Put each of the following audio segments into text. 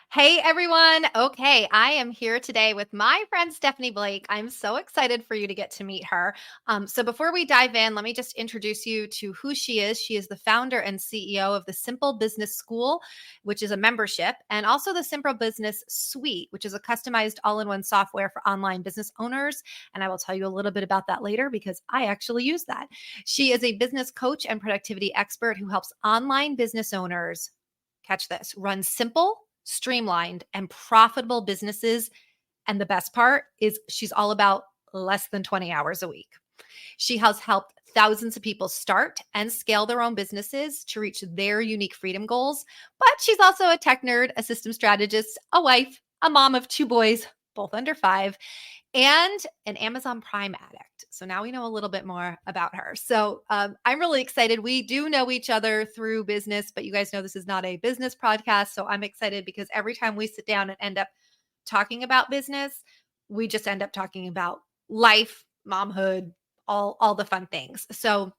Hey everyone. Okay, I am here today with my friend Stephanie Blake. I'm so excited for you to get to meet her. So before we dive in, let me just introduce you to who she is. She is the founder and CEO of the Simple Business School, which is a membership, and also the Simple Business Suite, which is a customized all-in-one software for online business owners. And I will tell you a little bit about that later because I actually use that. She is a business coach and productivity expert who helps online business owners, catch this, run simple, streamlined, and profitable businesses. And the best part is she's all about less than 20 hours a week. She has helped thousands of people start and scale their own businesses to reach their unique freedom goals. But she's also a tech nerd, a system strategist, a wife, a mom of two boys, both under 5, and an Amazon Prime addict. So now we know a little bit more about her. So I'm really excited. We do know each other through business, but you guys know this is not a business podcast. So I'm excited because every time we sit down and end up talking about business, we just end up talking about life, momhood, all the fun things. So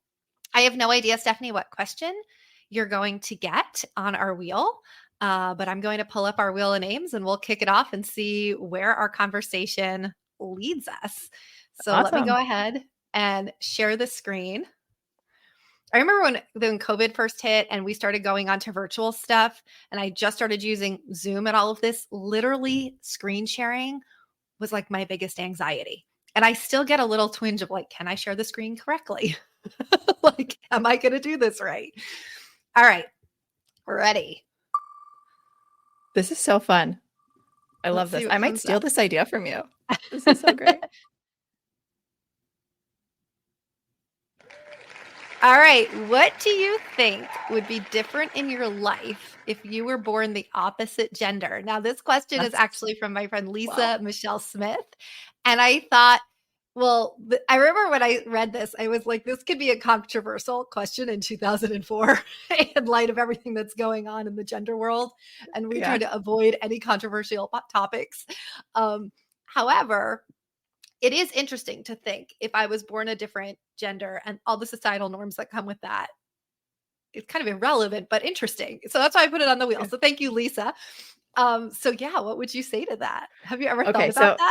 I have no idea, Stephanie, what question you're going to get on our wheel. But I'm going to pull up our wheel of names and we'll kick it off and see where our conversation leads us. So let me go Awesome. ahead and share the screen. I remember when COVID first hit and we started going on to virtual stuff, and I just started using Zoom and all of this, literally screen sharing was like my biggest anxiety. And I still get a little twinge of like, can I share the screen correctly? Like, am I going to do this right? All right, we're ready. This is so fun. I Let's love see this. what I might comes steal up. this idea from you. This is so great. All right. What do you think would be different in your life if you were born the opposite gender? Now, this question is That's actually from my friend wow. Lisa Michelle Smith. And I thought, well, I remember when I read this, I was like, this could be a controversial question in 2004 in light of everything that's going on in the gender world. And we try Yeah. to avoid any controversial topics. However, it is interesting to think if I was born a different gender and all the societal norms that come with that. It's kind of irrelevant, but interesting. So that's why I put it on the wheel. Yeah. So thank you, Lisa. So yeah, what would you say to that? Have you ever thought Okay, about so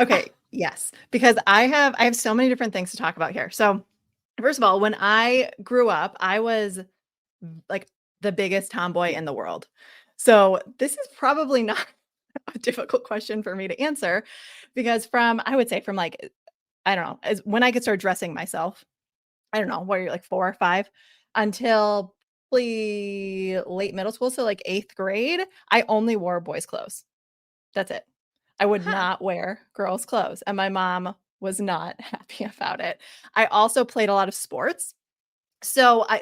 that? yes, because I have so many different things to talk about here. So, first of all, when I grew up, I was like the biggest tomboy in the world. So, this is probably not a difficult question for me to answer because I would say from like I don't know, as when I could start dressing myself, I don't know, what are you like 4 or 5 until probably late middle school, so like 8th grade, I only wore boys' clothes. That's it. I would Huh. not wear girls' clothes, and my mom was not happy about it. I also played a lot of sports, so I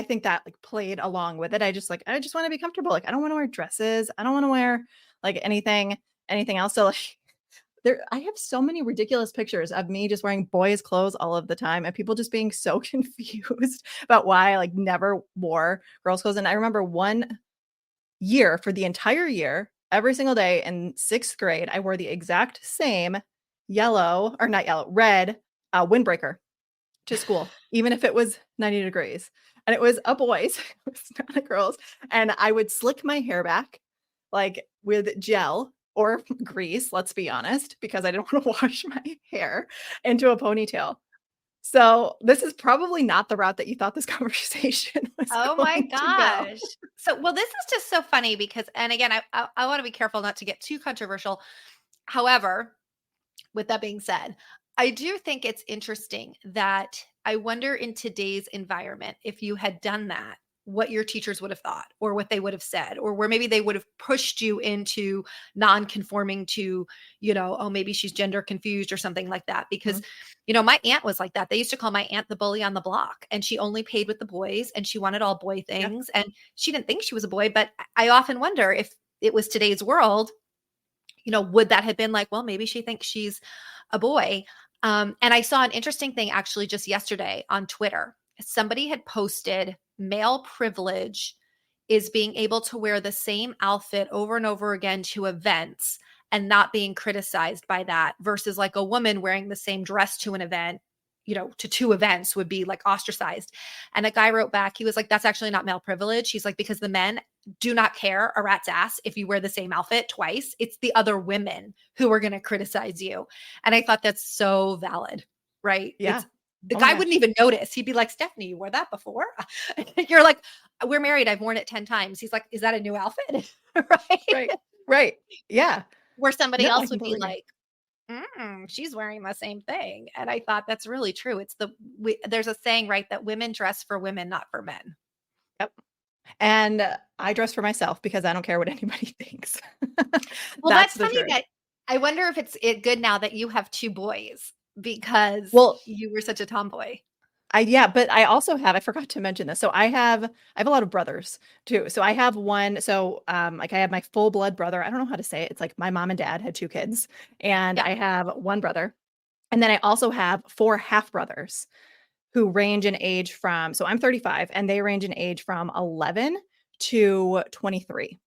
think that, like, played along with it. I just wanna be comfortable, like, I don't wanna wear dresses, I don't wanna wear, like, anything else, so, like, I have so many ridiculous pictures of me just wearing boys' clothes all of the time and people just being so confused about why I, like, never wore girls' clothes, and I remember one year, for the entire year, every single day in 6th grade, I wore the exact same yellow or not yellow, red, windbreaker to school, even if it was 90 degrees. And it was a boys, it was not a girls. And I would slick my hair back, like, with gel or grease, let's be honest, because I didn't want to wash my hair into a ponytail. So, this is probably not the route that you thought this conversation was Oh my going to go. gosh. So, well, this is just so funny because, and again, I want to be careful not to get too controversial. However, with that being said, I do think it's interesting that I wonder in today's environment, if you had done that, what your teachers would have thought or what they would have said, or where maybe they would have pushed you into non-conforming to, oh, maybe she's gender confused or something like that. Because, Mhm. my aunt was like that. They used to call my aunt the bully on the block, and she only paid with the boys and she wanted all boy Yeah. things. And she didn't think she was a boy. But I often wonder if it was today's world, would that have been like, well, maybe she thinks she's a boy. And I saw an interesting thing actually just yesterday on Twitter. Somebody had posted male privilege is being able to wear the same outfit over and over again to events and not being criticized by that versus like a woman wearing the same dress to an event, to 2 events would be like ostracized. And a guy wrote back, he was like, that's actually not male privilege. He's like, because the men do not care a rat's ass if you wear the same outfit twice. It's the other women who are going to criticize you. And I thought that's so valid, right? Yeah. It's the Oh my guy gosh. wouldn't even notice. He'd be like, Stephanie, you wore that before? You're like, we're married. I've worn it 10 times. He's like, is that a new outfit? Right. Right. Right. Yeah. Where somebody No, I else would be completely agree. like, she's wearing the same thing. And I thought that's really true. There's a saying, right, that women dress for women, not for men. Yep. And I dress for myself because I don't care what anybody thinks. Well, That's that's the funny truth. that I wonder if it good now that you have 2 boys because Well, you were such a tomboy. yeah, but I forgot to mention this. So I have a lot of brothers too. So I have one, so like I have my full blood brother. I don't know how to say it. It's like my mom and dad had 2 kids, and Yeah. I have one brother. And then I also have 4 half brothers who range in age from, so I'm 35 and they range in age from 11 to 23.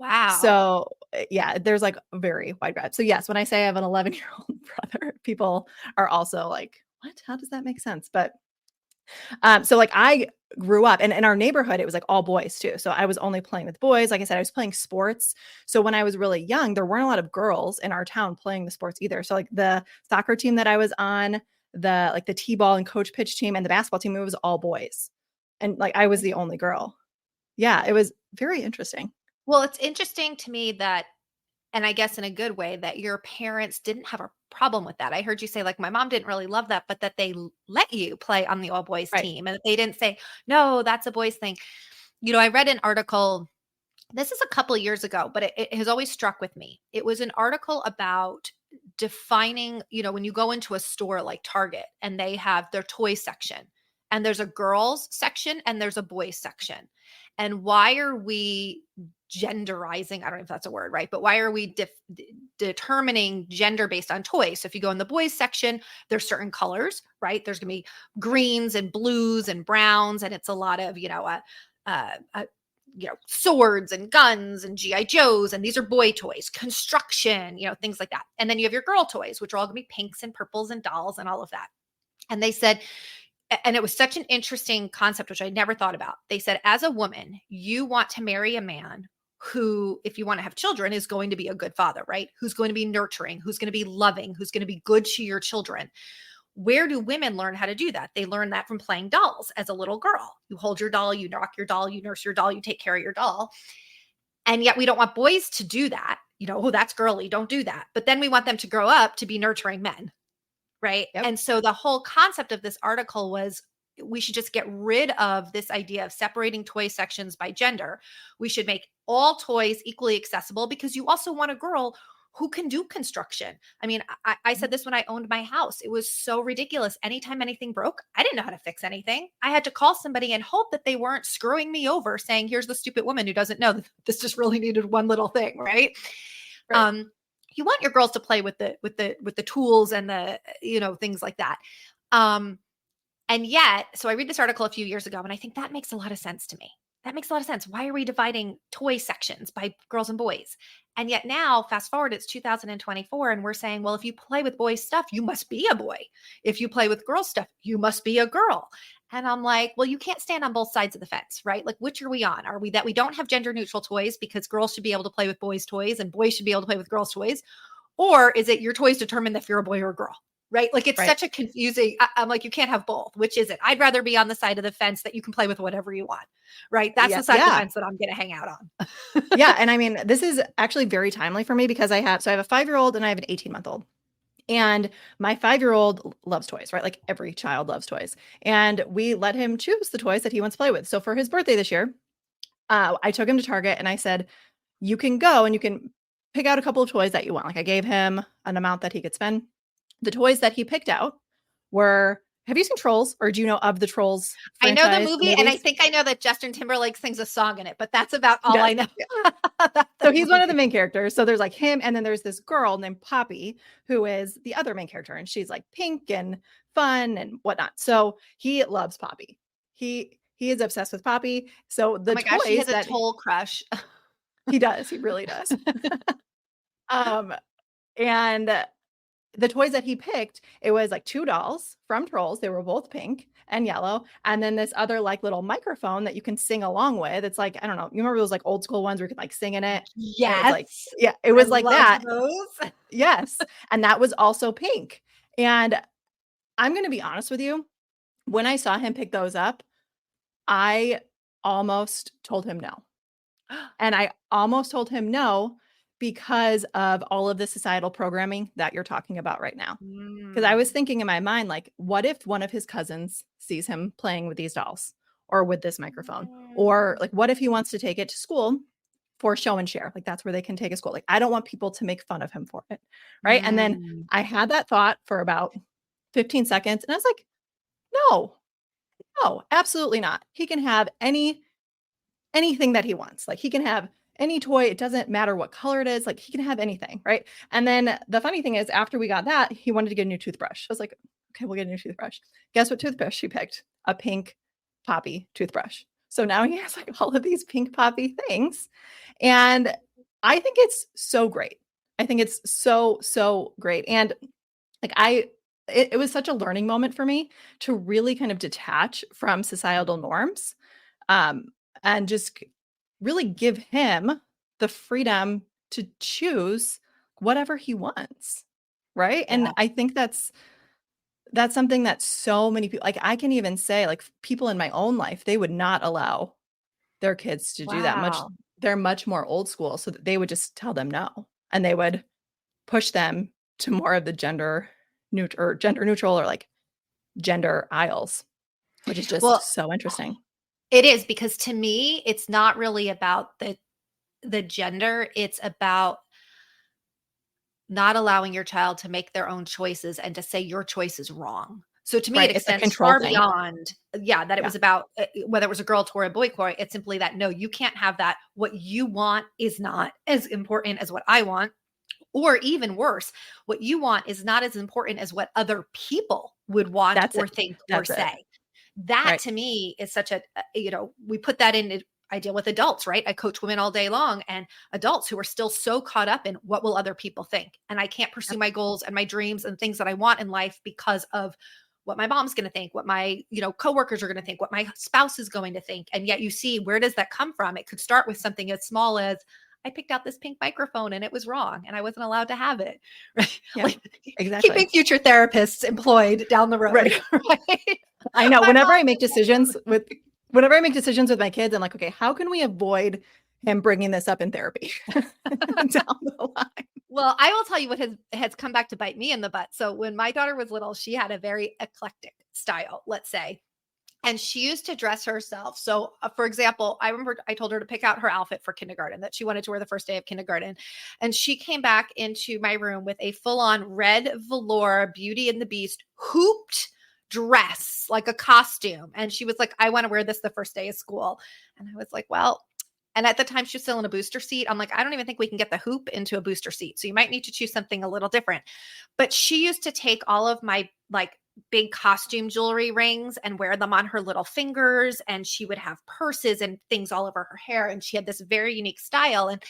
Wow. So, yeah, there's like a very wide gap. So yes, when I say I have an 11-year-old brother, people are also like, "What? How does that make sense?" But so like I grew up and in our neighborhood, it was like all boys too. So I was only playing with boys. Like I said, I was playing sports. So when I was really young, there weren't a lot of girls in our town playing the sports either. So like the soccer team that I was on, the T-ball and coach pitch team and the basketball team, it was all boys. And like I was the only girl. Yeah, it was very interesting. Well, it's interesting to me that and I guess in a good way that your parents didn't have a problem with that. I heard you say like my mom didn't really love that, but that they let you play on the all boys Right. team and that they didn't say, "No, that's a boys thing." I read an article. This is a couple of years ago, but it has always struck with me. It was an article about defining, when you go into a store like Target and they have their toy section, and there's a girls section and there's a boys section. And why are we genderizing? I don't know if that's a word, right? But why are we determining gender based on toys? So if you go in the boys section, there's certain colors, right? There's going to be greens and blues and browns, and it's a lot of, swords and guns and GI Joes, and these are boy toys, construction, things like that. And then you have your girl toys, which are all gonna be pinks and purples and dolls and all of that. And they said, and it was such an interesting concept, which I never thought about. They said, as a woman, you want to marry a man who, if you want to have children, is going to be a good father, right? Who's going to be nurturing, who's going to be loving, who's going to be good to your children. Where do women learn how to do that? They learn that from playing dolls as a little girl. You hold your doll, you rock your doll, you nurse your doll, you take care of your doll. And yet we don't want boys to do that. Oh, that's girly, don't do that. But then we want them to grow up to be nurturing men, right? Yep. And so the whole concept of this article was we should just get rid of this idea of separating toy sections by gender. We should make all toys equally accessible because you also want a girl who can do construction. I mean, I said this when I owned my house. It was so ridiculous. Anytime anything broke, I didn't know how to fix anything. I had to call somebody and hope that they weren't screwing me over saying, here's the stupid woman who doesn't know that this just really needed one little thing, right? Right. Um, you want your girls to play with the tools and the things like that. Um, and yet, so I read this article a few years ago, and I think that makes a lot of sense to me. That makes a lot of sense. Why are we dividing toy sections by girls and boys? And yet now, fast forward, it's 2024, and we're saying, well, if you play with boys stuff, you must be a boy. If you play with girls stuff, you must be a girl. And I'm like, well, you can't stand on both sides of the fence, right? Like, which are we on? Are we that we don't have gender neutral toys because girls should be able to play with boys' toys and boys should be able to play with girls' toys? Or is it your toys determine if you're a boy or a girl? Right? Like it's Right. such a confusing. I'm like, you can't have both. Which is it? I'd rather be on the side of the fence that you can play with whatever you want. Right? That's Yeah. the side of the Yeah. fence that I'm going to hang out on. Yeah, and I mean, this is actually very timely for me because I have a 5-year-old and I have an 18-month-old. And my 5-year-old loves toys, right? Like every child loves toys. And we let him choose the toys that he wants to play with. So for his birthday this year, I took him to Target and I said, "You can go and you can pick out a couple of toys that you want." Like I gave him an amount that he could spend. The toys that he picked out were, have you seen Trolls, or do you know of the Trolls I know the franchise, the movie, and I movies? think I know that Justin Timberlake sings a song in it, but that's about He all I does. know Yeah. about the So he's one of the movie. main characters. So there's like him, and then there's this girl named Poppy, who is the other main character, and she's like pink and fun and whatnot. So he loves Poppy. He is obsessed with Poppy. So Oh the my gosh, he toys has a that toll crush. he does, he really does. Um, and the toys that he picked, it was like 2 dolls from Trolls. They were both pink and yellow. And then this other like little microphone that you can sing along with. It's like, I don't know, you remember those like old school ones where you could like sing in it? And it was like, Yes. yeah, it I was like love that. those. Yes. And that was also pink. And I'm going to be honest with you. When I saw him pick those up, I almost told him no. And I almost told him no because of all of the societal programming that you're talking about right now. Because I was Mm. thinking in my mind, like, what if one of his cousins sees him playing with these dolls or with this microphone? Or like, what if he wants to take it to school for show and share? Like, that's where they can take a school. Like, I don't want people to make fun of him for it. Right. And then Mm. I had that thought for about 15 seconds and I was like, no, no, absolutely not. He can have anything that he wants. Like he can have any toy. It doesn't matter what color it is. Like he can have anything. Right. And then the funny thing is, after we got that, he wanted to get a new toothbrush. I was like, okay, we'll get a new toothbrush. Guess what toothbrush he picked? A pink poppy toothbrush. So now he has like all of these pink poppy things. And I think it's so great. I think it's so, so great. And like it was such a learning moment for me to really kind of detach from societal norms, um, and just really give him the freedom to choose whatever he wants, right? Yeah. And I think that's something that so many people, like I can even say, like people in my own life, they would not allow their kids to do that much. Wow. They're much more old school, so that they would just tell them no, and they would push them to more of the gender neutral or like gender aisles, which is just Well, so interesting. it is because to me, it's not really about the gender. It's about not allowing your child to make their own choices and to say your choice is wrong. So to me, it Right, it's a extends control far thing. beyond, yeah, that it Yeah, was about whether it was a girl toy or a boy toy. It's simply that no, you can't have that. What you want is not as important as what I want. Or even worse, what you want is not as important as what other people would want that's or it. think or That's it. say. That Right. to me is such we put that in. I deal with adults, right? I coach women all day long and adults who are still so caught up in what will other people think. And I can't pursue Yep. my goals and my dreams and things that I want in life because of what my mom's going to think, what my, coworkers are going to think, what my spouse is going to think. And yet you see, where does that come from? It could start with something as small as I picked out this pink microphone and it was wrong and I wasn't allowed to have it. Right? Yep. Like keeping Exactly. future therapists employed down the road. Right. Right? I know. My mom Whenever I make decisions with my kids, I'm like, okay, how can we avoid him bringing this up in therapy down the line? Well, I will tell you what has come back to bite me in the butt. So when my daughter was little, she had a very eclectic style, let's say. And she used to dress herself. So, for example, I remember I told her to pick out her outfit for kindergarten that she wanted to wear the first day of kindergarten. And she came back into my room with a full on red velour Beauty and the Beast hooped dress, like a costume. And she was like, I want to wear this the first day of school. And I was like, well, and at the time she was still in a booster seat. I'm like, I don't even think we can get the hoop into a booster seat. So you might need to choose something a little different. But she used to take all of my like big costume jewelry rings and wear them on her little fingers. And she would have purses and things all over her hair. And she had this very unique style. And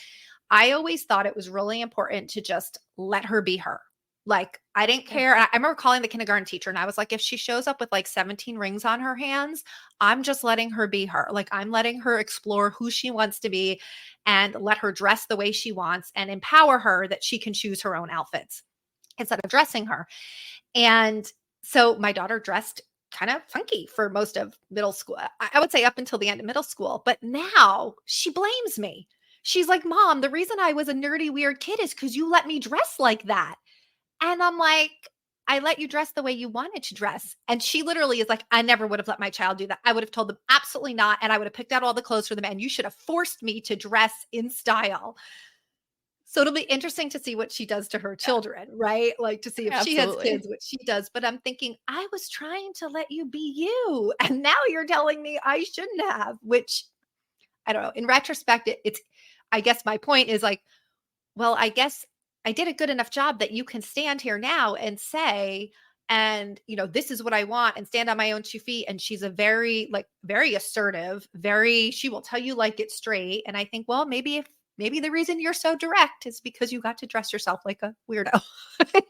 I always thought it was really important to just let her be her. Like, I didn't Yeah. care. I remember calling the kindergarten teacher and I was like, if she shows up with like 17 rings on her hands, I'm just letting her be her. Like, I'm letting her explore who she wants to be and let her dress the way she wants and empower her that she can choose her own outfits instead of dressing her. And so my daughter dressed kind of funky for most of middle school. I would say up until the end of middle school. But now she blames me. She's like, Mom, the reason I was a nerdy, weird kid is because you let me dress like that. And I'm like, I let you dress the way you wanted to dress. And she literally is like, I never would have let my child do that. I would have told them absolutely not. And I would have picked out all the clothes for them. And you should have forced me to dress in style. So it'll be interesting to see what she does to her Yeah. children, right? Like to see if she has Absolutely. kids, what she does. But I'm thinking, I was trying to let you be you. And now you're telling me I shouldn't have, which I don't know. In retrospect, I guess my point is like, well, I guess I did a good enough job that you can stand here now and say, and this is what I want and stand on my own 2 feet. And she's a very, like, very assertive, she will tell you like it's straight. And I think, well, maybe if maybe the reason you're so direct is because you got to dress yourself like a weirdo.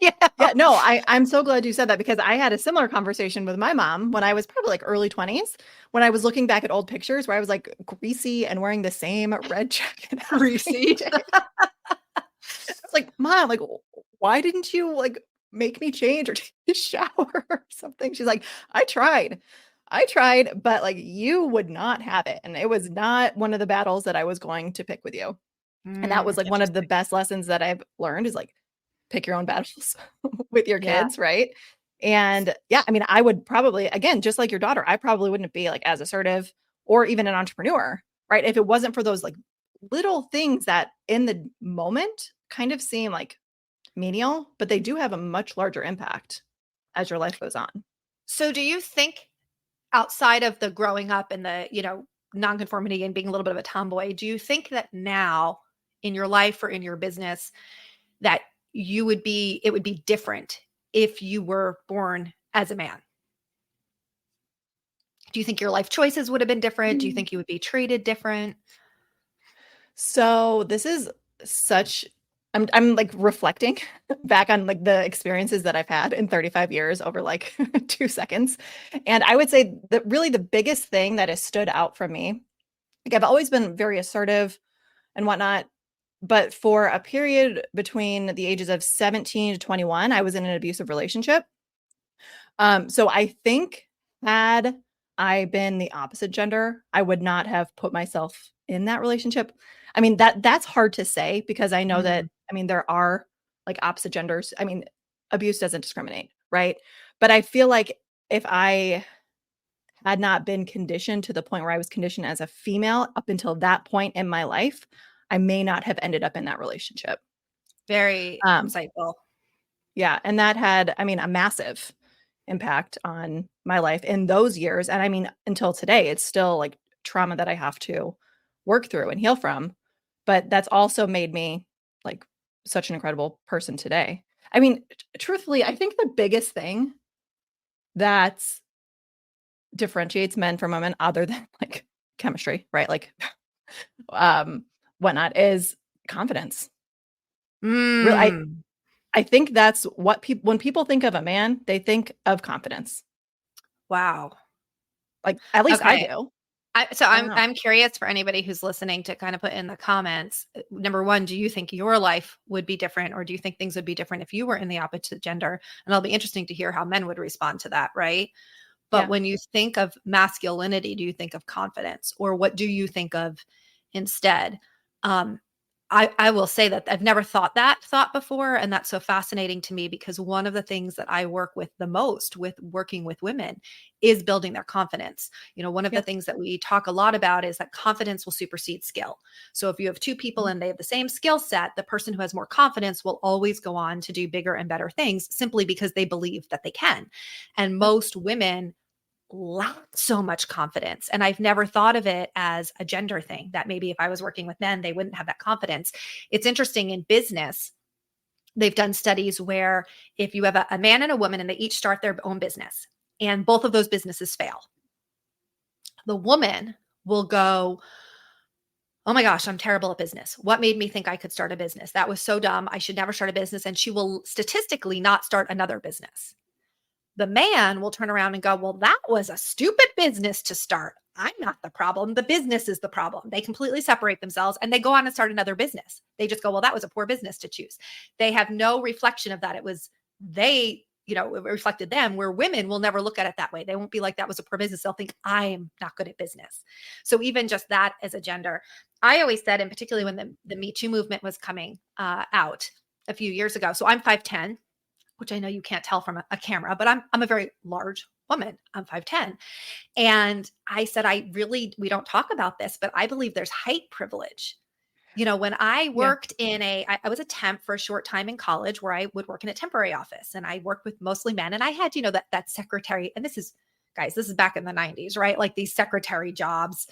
you know? Yeah, no, I'm so glad you said that because I had a similar conversation with my mom when I was probably like early 20s, when I was looking back at old pictures where I was like greasy and wearing the same red jacket every Greasy. day. I was like, Mom, like, why didn't you like make me change or take a shower or something? She's like, I tried. I tried, but like you would not have it. And it was not one of the battles that I was going to pick with you. And that was like one of the Interesting. best lessons that I've learned is like pick your own battles with your Yeah. kids, right? And yeah, I mean, I would probably, again, just like your daughter, I probably wouldn't be like as assertive or even an entrepreneur, right? If it wasn't for those like little things that in the moment kind of seem like menial, but they do have a much larger impact as your life goes on. So do you think outside of the growing up and the, nonconformity and being a little bit of a tomboy, do you think that now in your life or in your business that it would be different if you were born as a man? Do you think your life choices would have been different? Do you think you would be treated different? So this is such I'm like reflecting back on like the experiences that I've had in 35 years over like 2 seconds. And I would say that really the biggest thing that has stood out from me, like I've always been very assertive and whatnot, but for a period between the ages of 17 to 21, I was in an abusive relationship. So I think had I been the opposite gender, I would not have put myself in that relationship. I mean, that's hard to say because I know that, Mm, I mean, there are like opposite genders. I mean, abuse doesn't discriminate, right? But I feel like if I had not been conditioned to the point where I was conditioned as a female up until that point in my life, I may not have ended up in that relationship. very Um, insightful. yeah, and that had, I mean, a massive impact on my life in those years. And I mean, until today, it's still like trauma that I have to work through and heal from. But that's also made me like such an incredible person today. I mean, truthfully, I think the biggest thing that differentiates men from women, other than like chemistry, right? Like, um, whatnot, is confidence. Real, Mm, I think that's what people when people think of a man, they think of confidence. wow. Like, at least I Okay. do. So I don't I'm know. I'm curious for anybody who's listening to kind of put in the comments. Number one, do you think your life would be different, or do you think things would be different if you were in the opposite gender? And it'll be interesting to hear how men would respond to that, right? But Yeah. when you think of masculinity, do you think of confidence, or what do you think of instead? Um, I will say that I've never thought that thought before. And that's so fascinating to me because one of the things that I work with the most with working with women is building their confidence. One of the Yeah. things that we talk a lot about is that confidence will supersede skill. So if you have two people Mhm. and they have the same skill set, the person who has more confidence will always go on to do bigger and better things simply because they believe that they can. And Yep. most women lack so much confidence. And I've never thought of it as a gender thing, that maybe if I was working with men, they wouldn't have that confidence. It's interesting in business. They've done studies where if you have a man and a woman and they each start their own business and both of those businesses fail, the woman will go, "Oh my gosh, I'm terrible at business. What made me think I could start a business? That was so dumb. I should never start a business." And she will statistically not start another business. The man will turn around and go, "Well, that was a stupid business to start. I'm not the problem. The business is the problem." They completely separate themselves and they go on and start another business. They just go, "Well, that was a poor business to choose." They have no reflection of that. It was they, it reflected them, where women will never look at it that way. They won't be like, "That was a poor business." They'll think, "I'm not good at business." So even just that as a gender, I always said, and particularly when the Me Too movement was coming out a few years ago. So I'm 5'10", which I know you can't tell from a camera, but I'm a very large woman. I'm 5'10". And I said, we don't talk about this, but I believe there's height privilege. When I Yeah. worked I was a temp for a short time in college where I would work in a temporary office and I worked with mostly men. And I had, that secretary, and guys, this is back in the 90s, right? Like these secretary jobs,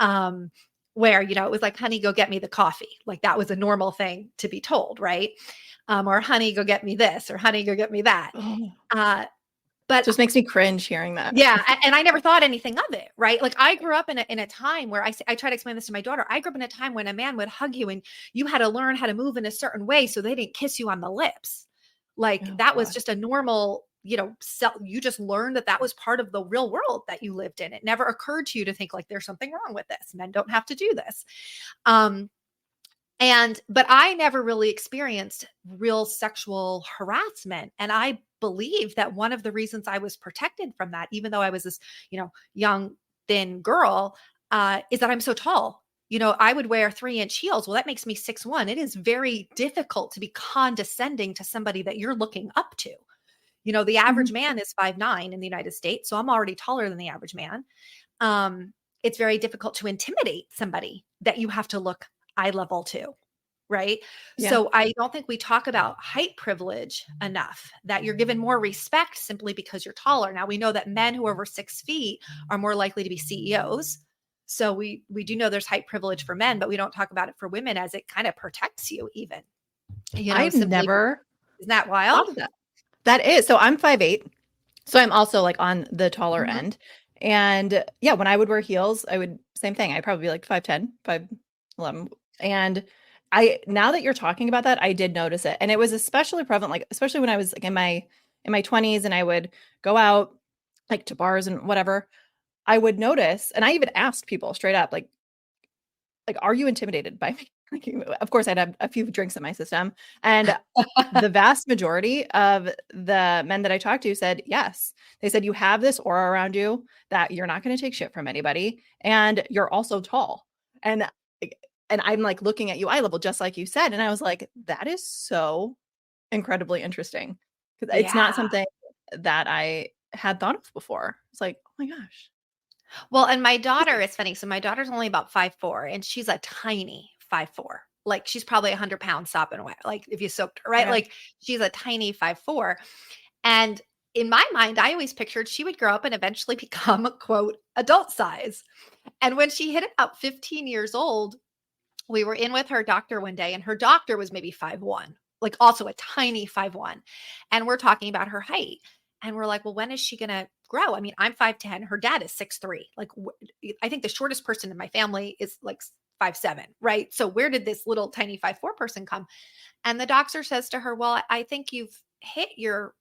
um, where, it was like, "Honey, go get me the coffee." Like that was a normal thing to be told, right? Or "Honey, go get me this," or "Honey, go get me that." Oh, Uh, But Just makes me cringe hearing that. yeah, and I never thought anything of it, right? Like I grew up in a time where I try to explain this to my daughter. I grew up in a time when a man would hug you and you had to learn how to move in a certain way so they didn't kiss you on the lips. Like Oh that was god. just a normal, you just learned that that was part of the real world that you lived in. It never occurred to you to think like there's something wrong with this. Men don't have to do this. Um, but I never really experienced real sexual harassment. And I believe that one of the reasons I was protected from that, even though I was this, young, thin girl, is that I'm so tall. I would wear 3-inch heels. Well, that makes me 6'1". It is very difficult to be condescending to somebody that you're looking up to. The Mhm. average man is 5'9" in the United States. So I'm already taller than the average man. It's very difficult to intimidate somebody that you have to look eye level to. Right. Yeah. So I don't think we talk about height privilege enough, that you're given more respect simply because you're taller. Now we know that men who are over 6 feet are more likely to be CEOs. So we do know there's height privilege for men, but we don't talk about it for women as it kind of protects you even, I've simply. never Isn't that wild? thought of that. That is so I'm 5'8". So I'm also like on the taller Mhm. end. And yeah, when I would wear heels, I would same thing. I'd probably be like 5'10", 5'11". And I now that you're talking about that, I did notice it. And it was especially prevalent, like especially when I was like in my 20s and I would go out like to bars and whatever. I would notice, and I even asked people straight up, like, are you intimidated by me? Like, of course, I'd have a few drinks in my system. And the vast majority of the men that I talked to said yes. They said, you have this aura around you that you're not going to take shit from anybody. And you're also tall. And and I'm like looking at you eye level, just like you said. And I was like, that is so incredibly interesting. Because it's not Yeah. something that I had thought of before. It's like, oh my gosh. Well, and my daughter is funny. So my daughter's only about 5'4", and she's a tiny 5'4". Like she's probably 100 pounds sopping wet. Like if you soaked her, right? Okay. Like she's a tiny 5'4". And in my mind, I always pictured she would grow up and eventually become, quote, adult size. And when she hit about 15 years old, we were in with her doctor one day, and her doctor was maybe 5'1", like also a tiny 5'1". And we're talking about her height. And we're like, well, when is she going to grow? I mean, I'm 5'10". Her dad is 6'3". Like, I think the shortest person in my family is like 5'7", right? So where did this little tiny 5'4" person come? And the doctor says to her, well, I think you've hit your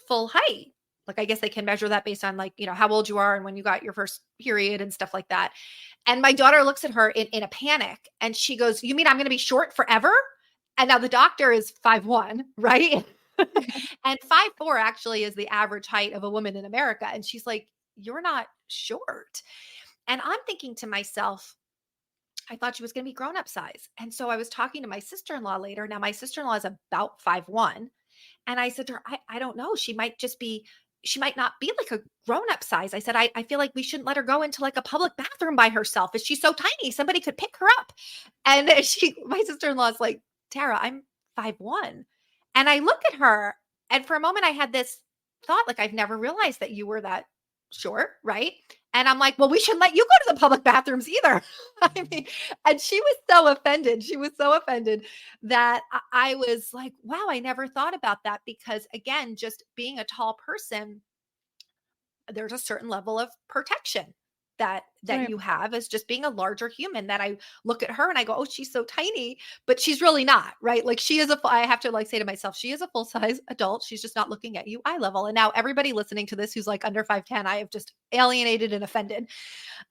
full height. Like, I guess they can measure that based on like, how old you are and when you got your first period and stuff like that. And my daughter looks at her in a panic and she goes, you mean I'm going to be short forever? And now the doctor is 5'1", right? And 5'4" actually is the average height of a woman in America. And she's like, you're not short. And I'm thinking to myself, I thought she was going to be grown up size. And so I was talking to my sister in law later. Now, my sister in law is about 5'1". And I said to her, I don't know. She might not be like a grown up size. I said, I feel like we shouldn't let her go into like a public bathroom by herself. Is she so tiny? Somebody could pick her up. And my sister in law is like, Tara, I'm 5'1". And I look at her, and for a moment, I had this thought, like, I've never realized that you were that short. Right. And I'm like, well, we shouldn't let you go to the public bathrooms either. I mean, and she was so offended. She was so offended that I was like, wow, I never thought about that, because again, just being a tall person, there's a certain level of protection that Right. you have as just being a larger human, that I look at her and I go, oh, she's so tiny, but she's really not, right? Like she is I have to like say to myself, she is a full size adult. She's just not looking at you eye level. And now everybody listening to this who's like under 5'10", I have just alienated and offended.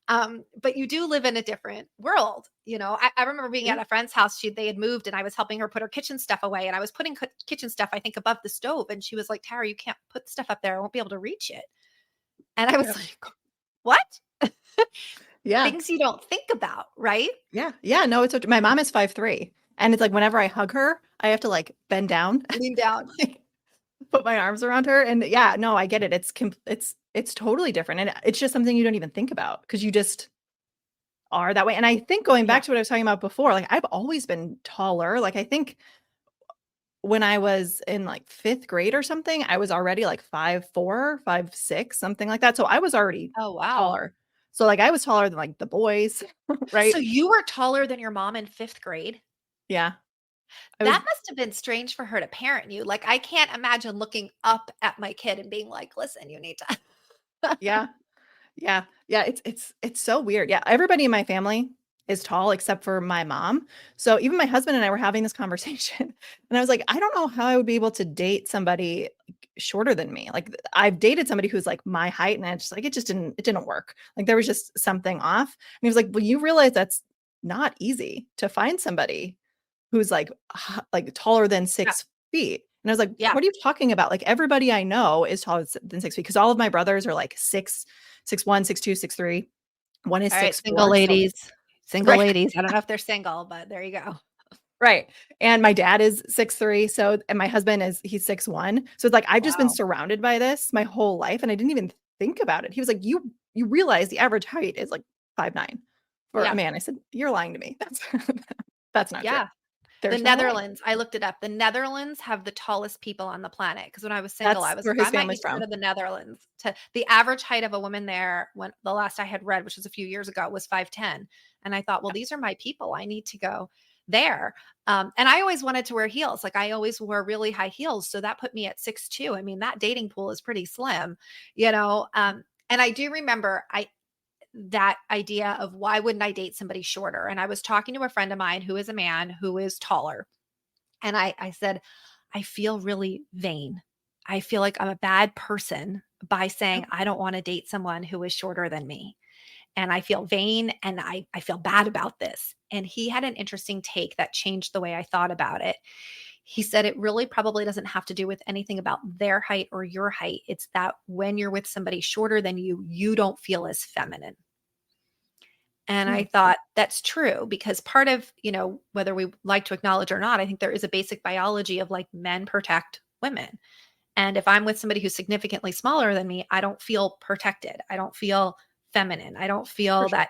But you do live in a different world. I remember being Yeah. at a friend's house. They had moved and I was helping her put her kitchen stuff away, and I was putting kitchen stuff, I think, above the stove. And she was like, Tara, you can't put stuff up there. I won't be able to reach it. And I was Yep. like, what? Yeah. Things you don't think about, right? Yeah. Yeah. No, it's my mom is 5'3", and it's like whenever I hug her, I have to like bend down, Lean down. like put my arms around her. And yeah, no, I get it. It's totally different. And it's just something you don't even think about because you just are that way. And I think going Yeah. back to what I was talking about before, like I've always been taller. Like I think when I was in like 5th grade or something, I was already like 5'4", 5'6", something like that. So I was already Oh, wow. taller. So like I was taller than like the boys, So right? you were taller than your mom in 5th grade? Yeah. I was That must have been strange for her to parent you. Like, I can't imagine looking up at my kid and being like, "Listen, you need to." yeah. Yeah. Yeah, it's so weird. Yeah, everybody in my family is tall except for my mom. So even my husband and I were having this conversation, and I was like, "I don't know how I would be able to date somebody shorter than me." Like, I've dated somebody who's like my height, and it's just like it didn't work. Like, there was just something off. And he was like, "Well, you realize that's not easy to find somebody who's like like taller than Yeah, 6 feet." And I was like, yeah. "What are you talking about? Like, everybody I know is taller than 6 feet because all of my brothers are like 6'1", 6'2", 6'3". One is All right, six single four. So ladies. Single right, ladies. I don't know if they're single, but there you go. right. And my dad is 6'3", so and my husband he's 6'1". So it's like I've just been Wow. surrounded by this my whole life, and I didn't even think about it. He was like, "You realize the average height is like 5'9" for a Yeah, man." I said, "You're lying to me. That's that's not true. yeah. The There's no way." Netherlands, I looked it up. The Netherlands have the tallest people on the planet. Because when I was single, I That's was where like, his "I might family's need to go from. to the Netherlands." To the average height of a woman there, when the last I had read, which was a few years ago, was 5'10", and I thought, "Well, Yeah. these are my people. I need to go there." And I always wanted to wear heels. Like, I always wore really high heels, so that put me at 6'2". I mean, that dating pool is pretty slim, you know? And I do remember that idea of why wouldn't I date somebody shorter? And I was talking to a friend of mine who is a man who is taller, and I said, I feel really vain. I feel like I'm a bad person by saying I don't want to date someone who is shorter than me. And I feel vain and I feel bad about this. And he had an interesting take that changed the way I thought about it. He said it really probably doesn't have to do with anything about their height or your height. It's that when you're with somebody shorter than you don't feel as feminine. And I Mm, thought that's true because part of, whether we like to acknowledge or not, I think there is a basic biology of like men protect women. And if I'm with somebody who's significantly smaller than me, I don't feel protected. I don't feel feminine. I don't for feel sure. that.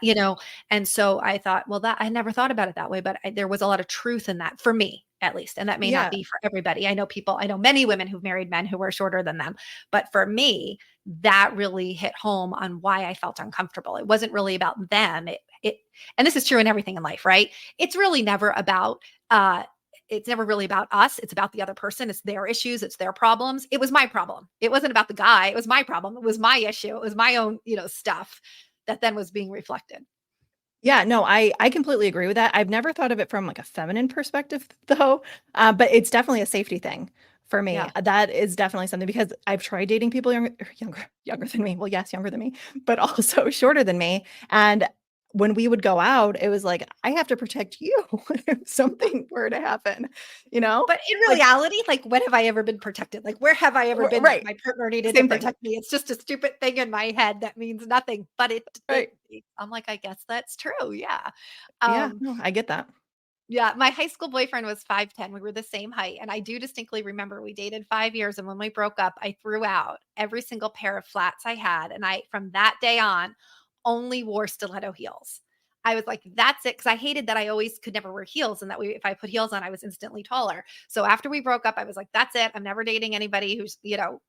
And so I thought, well, that I never thought about it that way, but there was a lot of truth in that for me, at least. And that may not Yeah. be for everybody. I know many women who've married men who were shorter than them. But for me, that really hit home on why I felt uncomfortable. It wasn't really about them. And this is true in everything in life, right? It's really never about, it's never really about us. It's about the other person. It's their issues. It's their problems. It was my problem. It wasn't about the guy. It was my problem. It was my issue. It was my own, stuff that then was being reflected. Yeah, no, I completely agree with that. I've never thought of it from like a feminine perspective though, but it's definitely a safety thing for me. Yeah. That is definitely something because I've tried dating people younger than me. Well, yes, younger than me, but also shorter than me. And when we would go out, it was like I have to protect you if something were to happen, you know? But in Like reality, like, when have I ever been protected? Like, where have I ever been that right, my partner needed to same thing. protect me? It's just a stupid thing in my head that means nothing. But Right. I'm like, I guess that's true. Yeah. Yeah, Um, no, I get that. Yeah, my high school boyfriend was 5'10". We were the same height, and I do distinctly remember we dated 5 years, and when we broke up, I threw out every single pair of flats I had, and I from that day on, only wore stiletto heels. I was like, "That's it," because I hated that I always could never wear heels, and that if I put heels on, I was instantly taller. So after we broke up, I was like, "That's it. I'm never dating anybody who's,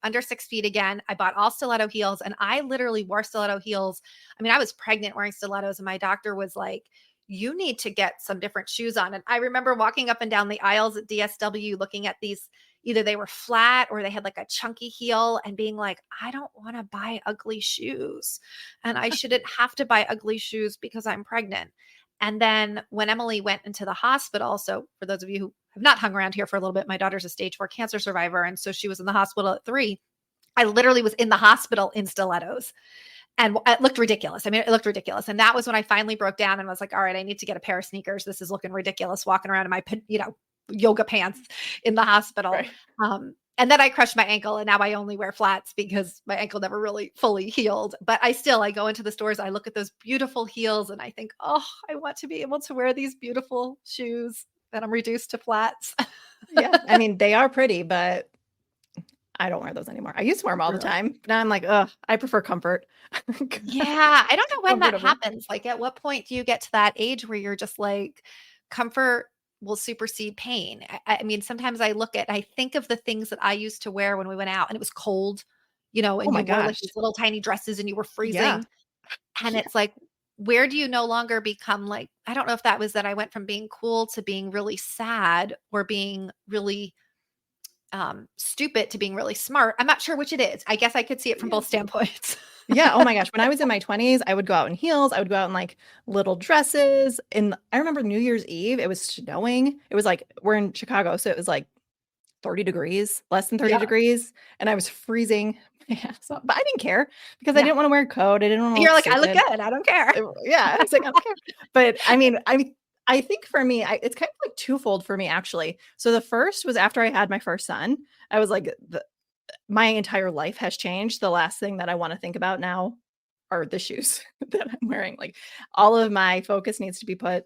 under 6 feet again." I bought all stiletto heels, and I literally wore stiletto heels. I mean, I was pregnant wearing stilettos, and my doctor was like, you need to get some different shoes on. And I remember walking up and down the aisles at DSW looking at these, either they were flat or they had like a chunky heel and being like, I don't want to buy ugly shoes. And I shouldn't have to buy ugly shoes because I'm pregnant. And then when Emily went into the hospital, so for those of you who have not hung around here for a little bit, my daughter's a stage 4 cancer survivor. And so she was in the hospital at 3. I literally was in the hospital in stilettos and it looked ridiculous. I mean, it looked ridiculous. And that was when I finally broke down and was like, all right, I need to get a pair of sneakers. This is looking ridiculous walking around in my, yoga pants in the hospital. Right. And then I crushed my ankle and now I only wear flats because my ankle never really fully healed. But I go into the stores, I look at those beautiful heels and I think, oh, I want to be able to wear these beautiful shoes that I'm reduced to flats. Yeah. I mean, they are pretty, but I don't wear those anymore. I used to wear them all the Really? time. But now I'm like, ugh, I prefer comfort. Yeah, I don't know when that Comfort over. happens. Like, at what point do you get to that age where you're just like, comfort will supersede pain? I mean, sometimes I think of the things that I used to wear when we went out and it was cold, Oh and my you wore like gosh. these little tiny dresses and you were Yeah. freezing. And it's like, where do you no longer become like, I don't know if that was that I went from being cool to being really sad or being really stupid to being really smart. I'm not sure which it is. I guess I could see it from Yeah. both standpoints. Yeah, oh my gosh, when I was in my 20s, I would go out in heels, I would go out in, like, little dresses, and I remember New Year's Eve, it was snowing, it was, like we're in Chicago, so it was, like, 30 degrees, less than 30 Yeah. degrees, and I was freezing my ass off, but I didn't care because I Yeah. didn't wanna wear a coat, I didn't wanna You're look like, I look stupid. good. I don't care. Yeah, I was like, "I don't care." But, I think for me, it's kind of, like, twofold for me, actually. So the first was after I had my first son, I was like, my entire life has changed. The last thing that I wanna think about now are the shoes that I'm wearing. Like, all of my focus needs to be put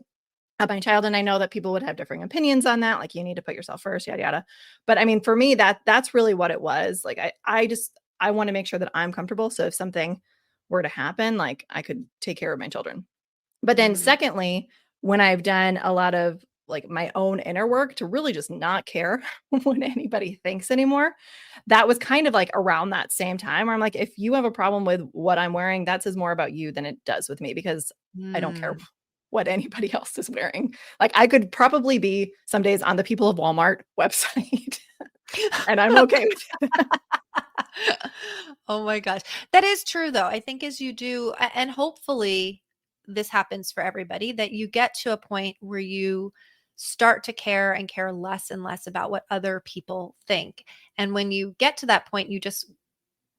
on my child, and I know that people would have differing opinions on that, like, "You need to put yourself first, yada, yada." But, I mean, for me, that's really what it was. Like, I wanna make sure that I'm comfortable, so if something were to happen, like, I could take care of my children. But then Mm, secondly, when I've done a lot of, like, my own inner work to really just not care what anybody thinks anymore, that was kind of, like, around that same time where I'm like, "If you have a problem with what I'm wearing, that says more about you than it does with me because I don't care mm. what anybody else is wearing." Like, I could probably be some days on the People of Walmart website, and I'm okay with it. Oh my gosh. That is true though. I think as you do, and hopefully this happens for everybody, that you get to a point where you start to care and care less and less about what other people think. And when you get to that point, you just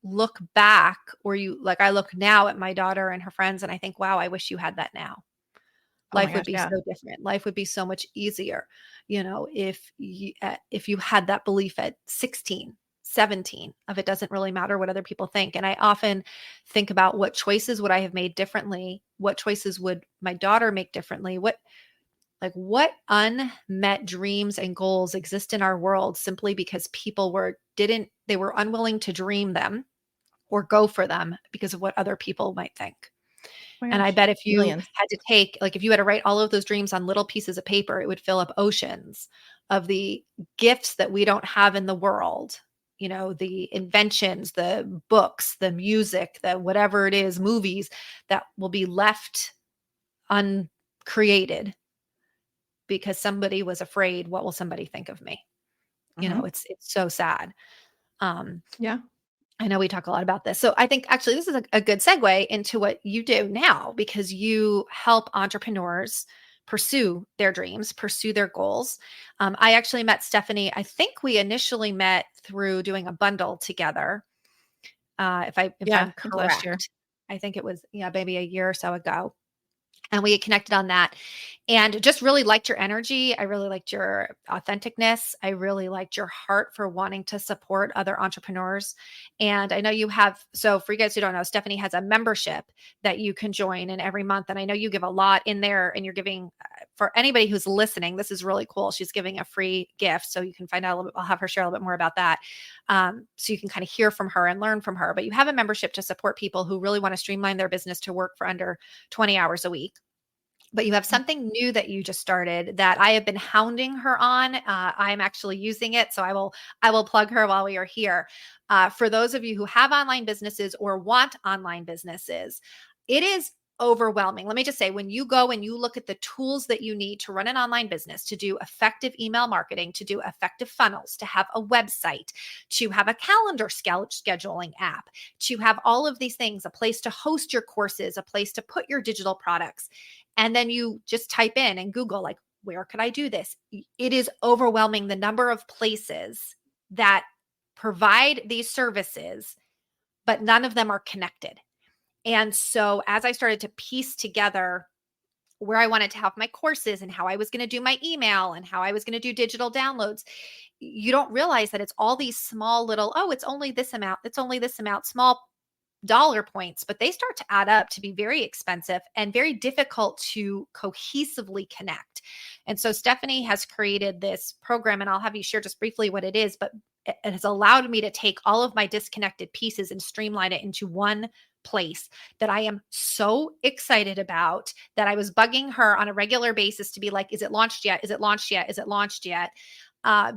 look back, or you like, I look now at my daughter and her friends and I think, wow, I wish you had that now. Oh my Life would gosh, be yeah. so different. Life would be so much easier, if you had that belief at 16, 17, of it doesn't really matter what other people think. And I often think about what choices would I have made differently? What choices would my daughter make differently? What unmet dreams and goals exist in our world simply because people were unwilling to dream them or go for them because of what other people might think. Oh my And I gosh, bet if you millions. had to if you had to write all of those dreams on little pieces of paper, it would fill up oceans of the gifts that we don't have in the world. The inventions, the books, the music, the whatever it is, movies that will be left uncreated because somebody was afraid, what will somebody think of me? Mhm. It's so sad. Um, Yeah. I know we talk a lot about this. So I think actually this is a good segue into what you do now because you help entrepreneurs pursue their dreams, pursue their goals. I actually met Stephanie. I think we initially met through doing a bundle together. If Yeah, I'm I think last year. correct, I think it was, yeah, maybe a year or so ago, and we connected on that and just really liked your energy. I really liked your authenticness. I really liked your heart for wanting to support other entrepreneurs. And I know you have, so for you guys who don't know, Stephanie has a membership that you can join in every month. And I know you give a lot in there and you're giving for anybody who's listening. This is really cool. She's giving a free gift. So you can find out a little bit. I'll have her share a little bit more about that. So you can kind of hear from her and learn from her. But you have a membership to support people who really want to streamline their business to work for under 20 hours a week. But you have something new that you just started that I have been hounding her on. I'm actually using it, so I will plug her while we are here. For those of you who have online businesses or want online businesses, it is overwhelming. Let me just say, when you go and you look at the tools that you need to run an online business, to do effective email marketing, to do effective funnels, to have a website, to have a calendar scheduling app, to have all of these things, a place to host your courses, a place to put your digital products, and then you just type in and Google, like, where could I do this? It is overwhelming the number of places that provide these services, but none of them are connected. And so as I started to piece together where I wanted to have my courses and how I was going to do my email and how I was going to do digital downloads, you don't realize that it's all these small little, oh, it's only this amount, it's only this amount, small dollar points, but they start to add up to be very expensive and very difficult to cohesively connect. And so Stephanie has created this program, and I'll have you share just briefly what it is, but it has allowed me to take all of my disconnected pieces and streamline it into one place that I am so excited about, that I was bugging her on a regular basis to be like, is it launched yet? Is it launched yet? Is it launched yet?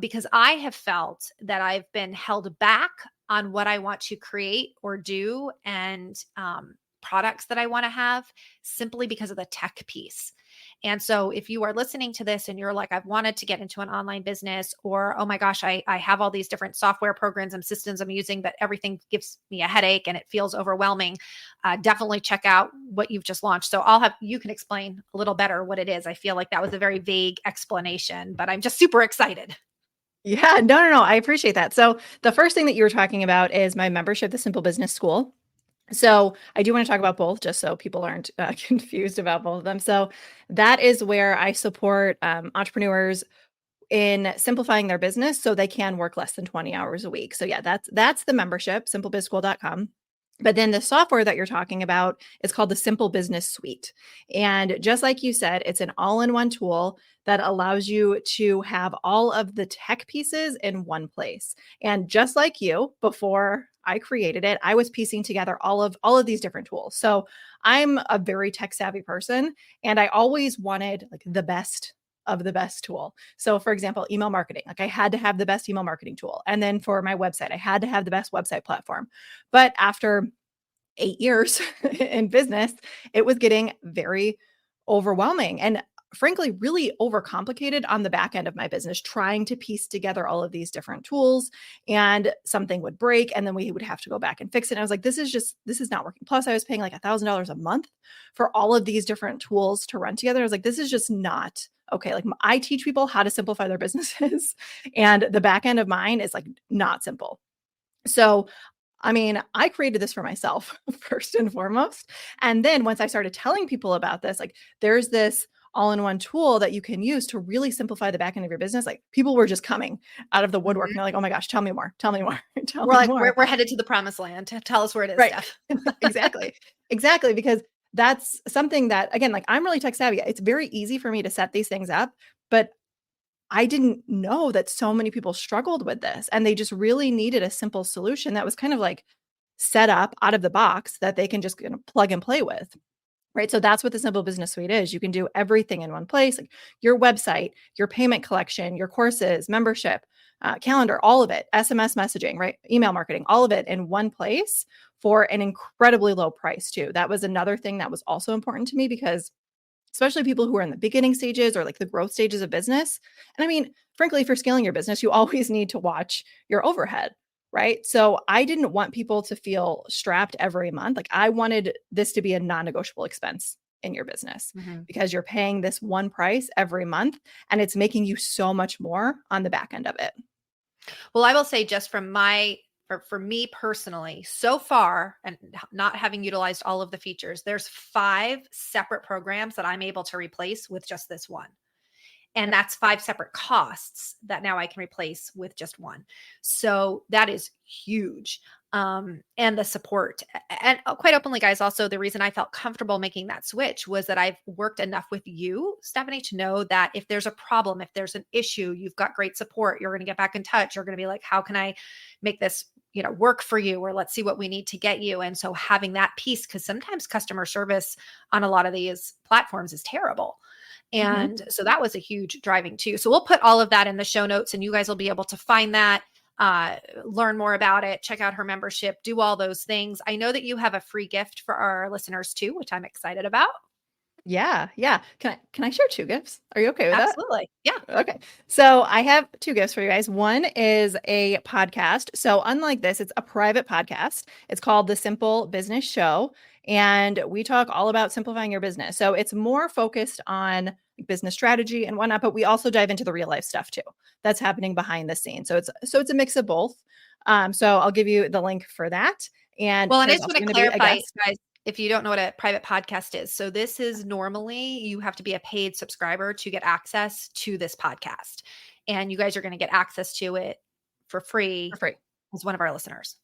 Because I have felt that I've been held back on what I want to create or do. And products that I want to have simply because of the tech piece. And so if you are listening to this and you're like, I've wanted to get into an online business, or, oh my gosh, I have all these different software programs and systems I'm using, but everything gives me a headache and it feels overwhelming, definitely check out what you've just launched. So you can explain a little better what it is. I feel like that was a very vague explanation, but I'm just super excited. Yeah, no. I appreciate that. So the first thing that you were talking about is my membership, the Simple Business School. So I do want to talk about both just so people aren't confused about both of them. So that is where I support entrepreneurs in simplifying their business so they can work less than 20 hours a week. So yeah, that's the membership, simplebizschool.com. But then the software that you're talking about is called the Simple Business Suite. And just like you said, it's an all-in-one tool that allows you to have all of the tech pieces in one place. And just like you, before I created it, I was piecing together all of these different tools. So I'm a very tech savvy person, and I always wanted like the best of the best tool. So for example, email marketing, like I had to have the best email marketing tool. And then for my website, I had to have the best website platform. But after 8 years in business, it was getting very overwhelming and frankly, really overcomplicated on the back end of my business, trying to piece together all of these different tools, and something would break and then we would have to go back and fix it. And I was like, this is not working. Plus I was paying like $1,000 a month for all of these different tools to run together. I was like, this is just not okay. Like I teach people how to simplify their businesses and the back end of mine is like not simple. So I mean, I created this for myself first and foremost. And then once I started telling people about this, like there's this all-in-one tool that you can use to really simplify the back end of your business. Like people were just coming out of the woodwork Mhm. and they're like, oh my gosh, tell me more, tell me more, tell We're me like, more. we're headed to the promised land. Tell us where it is, Right. Steph. Exactly. Exactly. Because that's something that, again, like I'm really tech savvy. It's very easy for me to set these things up, but I didn't know that so many people struggled with this and they just really needed a simple solution that was kind of like set up out of the box that they can just plug and play with. Right. So that's what the Simple Business Suite is. You can do everything in one place, like your website, your payment collection, your courses, membership, calendar, all of it, SMS messaging, right? Email marketing, all of it in one place for an incredibly low price, too. That was another thing that was also important to me because especially people who are in the beginning stages or like the growth stages of business. And I mean, frankly, if you're scaling your business, you always need to watch your overhead, right? So I didn't want people to feel strapped every month. Like I wanted this to be a non-negotiable expense in your business Mhm. because you're paying this one price every month and it's making you so much more on the back end of it. Well, I will say just from for me personally, so far, and not having utilized all of the features, there's 5 separate programs that I'm able to replace with just this one. And Yep. that's 5 separate costs that now I can replace with just one. So that is huge. And the support. And quite openly, guys, also the reason I felt comfortable making that switch was that I've worked enough with you, Stephanie, to know that if there's a problem, if there's an issue, you've got great support. You're going to get back in touch. You're going to be like, how can I make this, work for you? Or let's see what we need to get you. And so having that piece, because sometimes customer service on a lot of these platforms is terrible. Mhm. And so that was a huge driving too. So we'll put all of that in the show notes and you guys will be able to find that, learn more about it, check out her membership, do all those things. I know that you have a free gift for our listeners too, which I'm excited about. Yeah, yeah. Can I share 2 gifts? Are you okay with that? Absolutely. Yeah. Okay. So I have 2 gifts for you guys. One is a podcast. So unlike this, it's a private podcast. It's called The Simple Business Show. And we talk all about simplifying your business. So it's more focused on like, business strategy and whatnot, but we also dive into the real life stuff too. That's happening behind the scenes. So it's a mix of both. So I'll give you the link for that. And Well, and I there's just also want going to to be a clarify, guest. guys, if you don't know what a private podcast is. So this is normally you have to be a paid subscriber to get access to this podcast. And you guys are going to get access to it for For free free. as one of our listeners.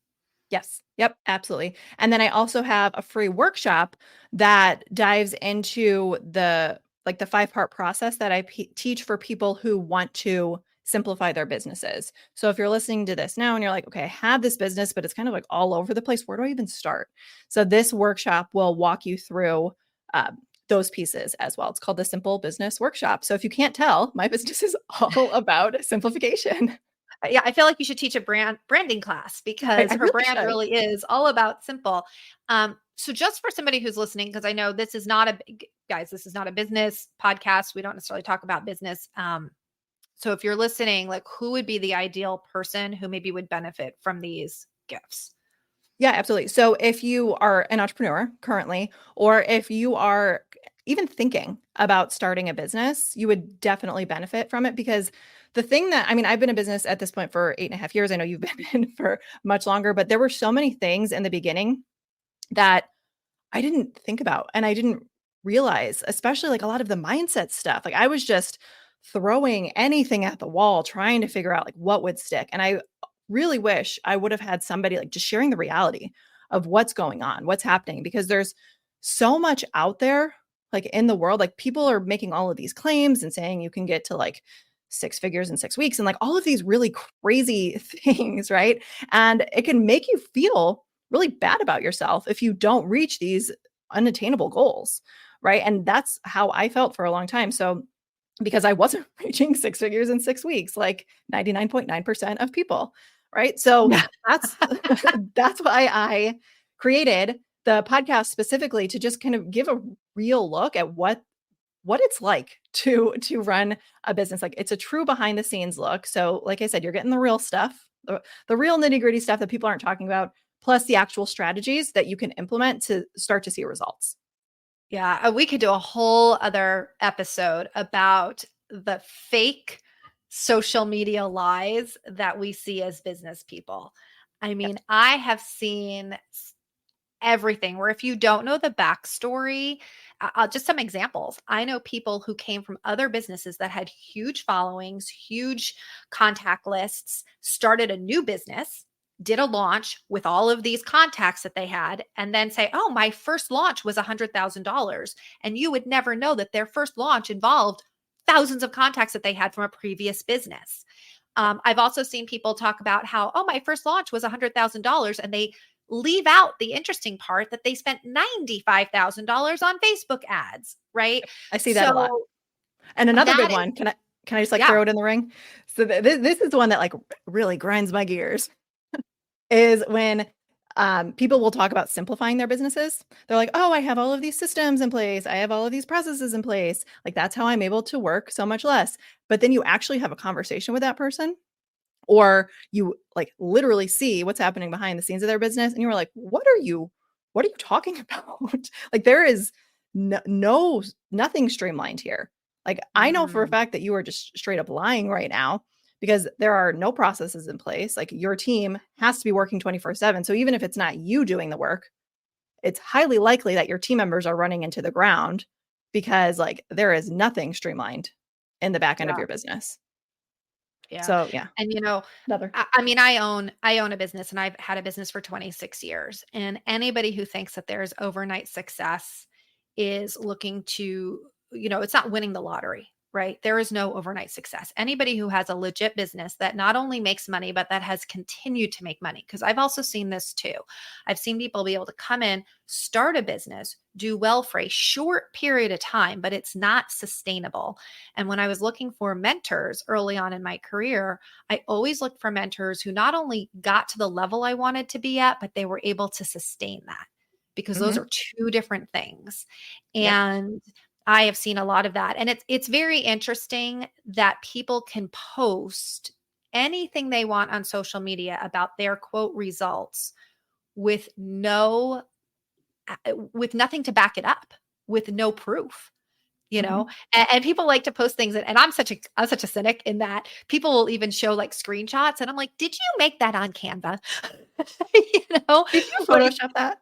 Yes. Yep. Absolutely. And then I also have a free workshop that dives into the 5-part process that I teach for people who want to simplify their businesses. So if you're listening to this now and you're like, okay, I have this business, but it's kind of like all over the place. Where do I even start? So this workshop will walk you through those pieces as well. It's called the Simple Business Workshop. So if you can't tell, my business is all about simplification. Yeah, I feel like you should teach a branding class because I her really brand should. really is all about simple. So just for somebody who's listening, because I know this is not guys, this is not a business podcast. We don't necessarily talk about business. So if you're listening, like who would be the ideal person who maybe would benefit from these gifts? Yeah, absolutely. So if you are an entrepreneur currently, or if you are even thinking about starting a business, you would definitely benefit from it because the thing that, I mean, I've been in business at this point for 8.5 years. I know you've been in for much longer, but there were so many things in the beginning that I didn't think about and I didn't realize, especially like a lot of the mindset stuff. Like I was just throwing anything at the wall, trying to figure out like what would stick. And I really wish I would have had somebody like just sharing the reality of what's going on, what's happening, because there's so much out there, like in the world. Like people are making all of these claims and saying you can get to like 6 figures in 6 weeks and like all of these really crazy things, right? And it can make you feel really bad about yourself if you don't reach these unattainable goals, right? And that's how I felt for a long time. So because I wasn't reaching 6 figures in 6 weeks, like 99.9% of people, right? So Yeah. that's that's why I created the podcast specifically to just kind of give a real look at what it's like to run a business. Like it's a true behind the scenes look. So like I said, you're getting the real stuff, the real nitty gritty stuff that people aren't talking about, plus the actual strategies that you can implement to start to see results. Yeah, we could do a whole other episode about the fake social media lies that we see as business people. I Yep. mean, I have seen everything where if you don't know the backstory, just some examples. I know people who came from other businesses that had huge followings, huge contact lists, started a new business, did a launch with all of these contacts that they had, and then say, oh, my first launch was $100,000. And you would never know that their first launch involved thousands of contacts that they had from a previous business. I've also seen people talk about how, oh, my first launch was $100,000, and they leave out the interesting part that they spent $95,000 on Facebook ads, right? I see that a lot. So And another big that is, one, can I just like yeah, throw it in the ring? So this is the one that like really grinds my gears is when people will talk about simplifying their businesses. They're like, oh, I have all of these systems in place. I have all of these processes in place. Like that's how I'm able to work so much less. But then you actually have a conversation with that person or you like literally see what's happening behind the scenes of their business and you're like what are you talking about? Like there is no nothing streamlined here. Like I know for a mm, fact that you are just straight up lying right now because there are no processes in place. Like your team has to be working 24/7. So even if it's not you doing the work, it's highly likely that your team members are running into the ground because like there is nothing streamlined in the back end of yeah. your business. Yeah. So yeah, And another. I mean, I own a business and I've had a business for 26 years. And anybody who thinks that there's overnight success is looking to, it's not winning the lottery, right? There is no overnight success. Anybody who has a legit business that not only makes money, but that has continued to make money. Because I've also seen this too. I've seen people be able to come in, start a business, do well for a short period of time, but it's not sustainable. And when I was looking for mentors early on in my career, I always looked for mentors who not only got to the level I wanted to be at, but they were able to sustain that because those Mhm. are two different things. Yep. And I have seen a lot of that. And it's very interesting that people can post anything they want on social media about their quote results with with nothing to back it up, with no proof. Mhm. And people like to post things, and I'm such a cynic in that people will even show like screenshots, and I'm like, did you make that on Canva? you know, Did you like Photoshop that?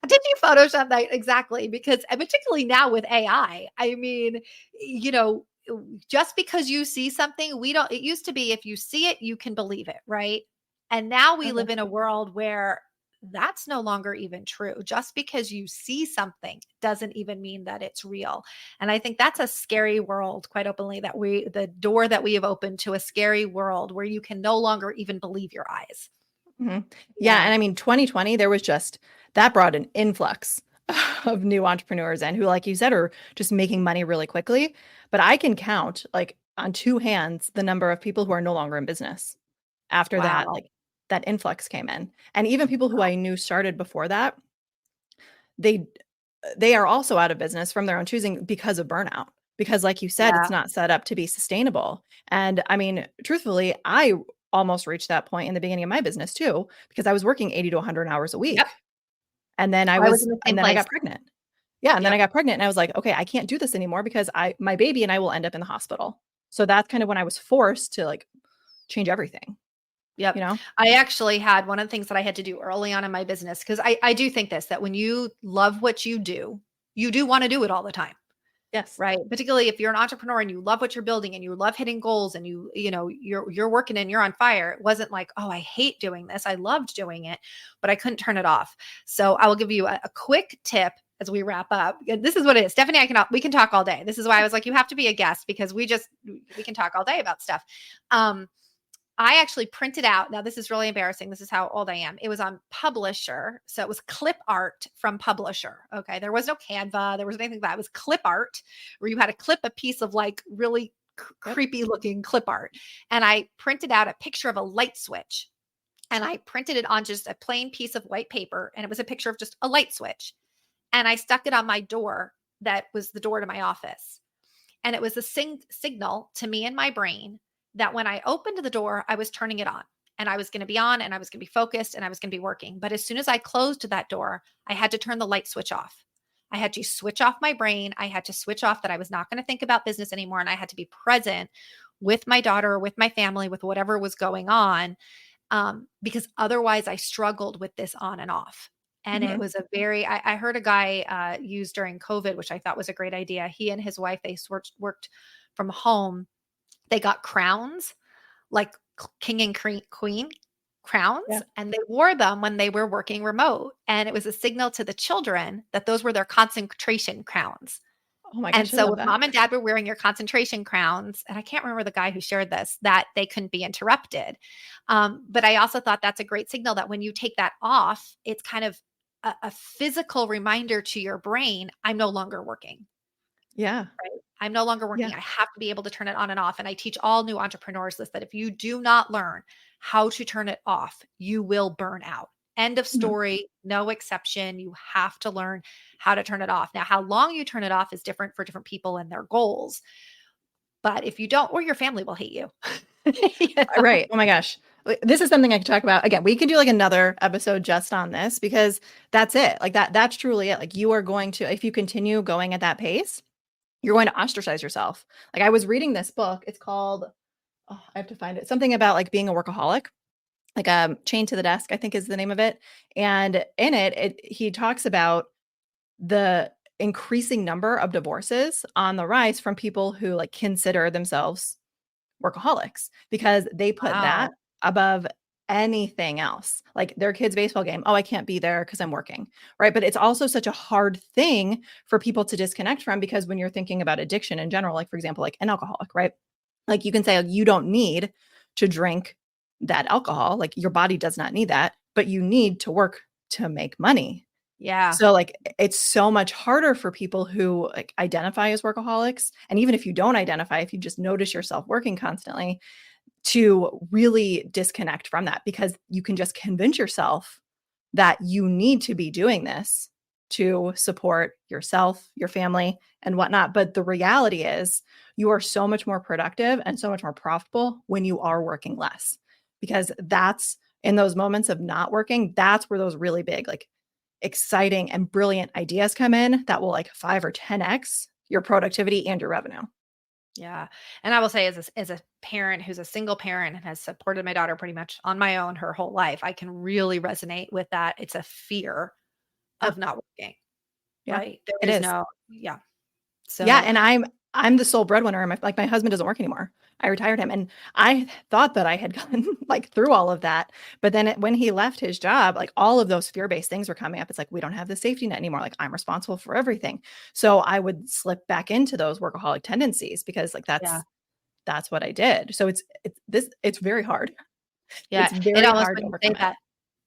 did you Photoshop that? Exactly. Because and particularly now with AI, I mean, you know, just because you see something, it used to be if you see it, you can believe it, right? And now we Okay. live in a world where that's no longer even true. Just because you see something doesn't even mean that it's real. And I think that's a scary world, quite openly, the door that we have opened to a scary world where you can no longer even believe your eyes. Mhm. Yeah, Yeah. and I mean 2020 there was just that brought an influx of new entrepreneurs and who like you said are just making money really quickly, but I can count like on two hands the number of people who are no longer in business. after that, Wow. like that influx came in. And even people who I knew started before that, they they are also out of business from their own choosing because of burnout. Because like you said, it's Yeah. not set up to be sustainable. And I mean, truthfully, I almost reached that point in the beginning of my business too, because I was working 80 to 100 hours a Yep. week. And then I was in the same I place. got pregnant. Yeah, and then I Yep. got pregnant and I was like, okay, I can't do this anymore because my baby and I will end up in the hospital. So that's kind of when I was forced to like change everything, you Yep. know? I actually had one of the things that I had to do early on in my business because I do think this that when you love what you do want to do it all the time. Yes. Right? Particularly if you're an entrepreneur and you love what you're building and you love hitting goals and you're working and you're on fire. It wasn't like, "Oh, I hate doing this. I loved doing it, but I couldn't turn it off." So, I will give you a quick tip as we wrap up. This is what it is. Stephanie, we can talk all day. This is why I was like, you have to be a guest because we can talk all day about stuff. Um, I actually printed out. Now, this is really embarrassing. This is how old I am. It was on Publisher. So it was clip art from Publisher. Okay. There was no Canva. There was anything like that. It was clip art where you had to clip a piece of like really Yep. creepy looking clip art. And I printed out a picture of a light switch and I printed it on just a plain piece of white paper. And it was a picture of just a light switch. And I stuck it on my door that was the door to my office. And it was a signal to me in my brain that when I opened the door, I was turning it on and I was going to be on and I was going to be focused and I was going to be working. But as soon as I closed that door, I had to turn the light switch off. I had to switch off my brain. I had to switch off that I was not going to think about business anymore. And I had to be present with my daughter, with my family, with whatever was going on, because otherwise I struggled with this on and off. And it Mhm. was I heard a guy use during COVID, which I thought was a great idea. He and his wife, they worked from home. They got crowns, like king and queen crowns, Yeah. and they wore them when they were working remote. And it was a signal to the children that those were their concentration crowns. Oh my And gosh, I so love if that. mom and dad were wearing your concentration crowns, and I can't remember the guy who shared this, that they couldn't be interrupted. But I also thought that's a great signal that when you take that off, it's kind of a physical reminder to your brain, I'm no longer working. Yeah. Right? I'm no longer Yeah. working. I have to be able to turn it on and off. And I teach all new entrepreneurs this that if you do not learn how to turn it off, you will burn out. End of Mhm. story, no exception. You have to learn how to turn it off. Now, how long you turn it off is different for different people and their goals. But if you don't, or your family will hate you. You know? Right. Oh my gosh. This is something I could talk about. Again, we could do like another episode just on this because that's it. Like that's truly it. Like you are going to, if you continue going at that pace, you're going to ostracize yourself. Like I was reading this book. It's called, oh, I have to find it. Something about like being a workaholic, like Chained to the Desk, I think is the name of it. And in it he talks about the increasing number of divorces on the rise from people who like consider themselves workaholics because they put that Wow. above anything else. Like their kid's baseball game, oh, I can't be there because I'm working. Right. But it's also such a hard thing for people to disconnect from because when you're thinking about addiction in general, like for example, like an alcoholic, right? Like you can say like, you don't need to drink that alcohol. Like your body does not need that, but you need to work to make money. Yeah. So like it's so much harder for people who like identify as workaholics. And even if you don't identify, if you just notice yourself working constantly, to really disconnect from that because you can just convince yourself that you need to be doing this to support yourself, your family, and whatnot. But the reality is, you are so much more productive and so much more profitable when you are working less because that's in those moments of not working, that's where those really big, like exciting and brilliant ideas come in that will like 5 or 10x your productivity and your revenue. Yeah. And I will say as a parent who's a single parent and has supported my daughter pretty much on my own her whole life, I can really resonate with that. It's a fear Yeah. of not working, Yeah. right? There It is is. no yeah. Yeah, So, and I'm the sole breadwinner, and my husband doesn't work anymore. I retired him, and I thought that I had gone, like, through all of that, but then when he left his job, like, all of those fear-based things were coming up. It's like, "We don't have the safety net anymore, like, I'm responsible for everything." So, I would slip back into those workaholic tendencies because, like, yeah. that's what I did. So, it's very hard. Yeah. It's It very almost hard to when you say overcome it. that,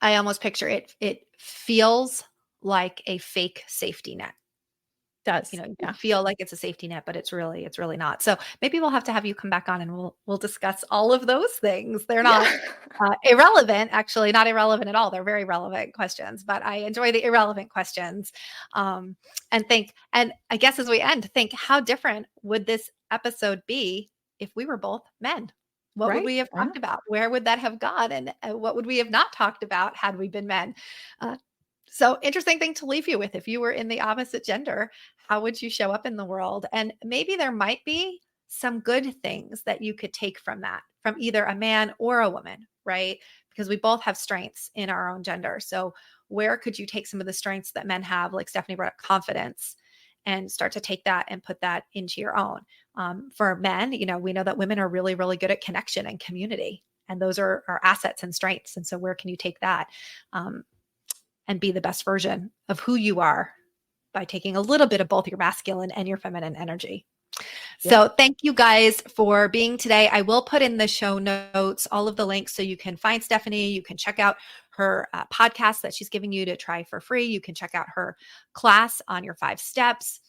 I almost picture it feels like a fake safety net. Does. You Yeah. feel like it's a safety net, but it's really not. So maybe we'll have to have you come back on and we'll discuss all of those things. They're not Yeah. irrelevant, actually, not irrelevant at all. They're very relevant questions, but I enjoy the irrelevant questions. Um, and I guess as we end, think how different would this episode be if we were both men? What would Right. we have Yeah. talked about? Where would that have gone? And what would we have not talked about had we been men? Uh, so, interesting thing to leave you with. If you were in the opposite gender, how would you show up in the world? And maybe there might be some good things that you could take from that, from either a man or a woman, right? Because we both have strengths in our own gender. So, where could you take some of the strengths that men have, like Stephanie brought up, confidence, and start to take that and put that into your own? For men, we know that women are really, really good at connection and community. And those are our assets and strengths. And so, where can you take that? And be the best version of who you are by taking a little bit of both your masculine and your feminine energy. Yeah. So thank you guys for being today. I will put in the show notes all of the links so you can find Stephanie. You can check out her podcast that she's giving you to try for free. You can check out her class on your 5 steps.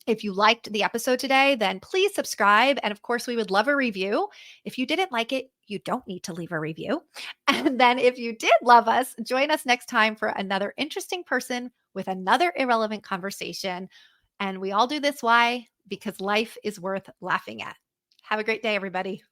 If you liked the episode today, then please subscribe. And of course, we would love a review. If you didn't like it, you don't need to leave a review. And then if you did love us, join us next time for another interesting person with another irrelevant conversation. And we all do this why? Because life is worth laughing at. Have a great day, everybody.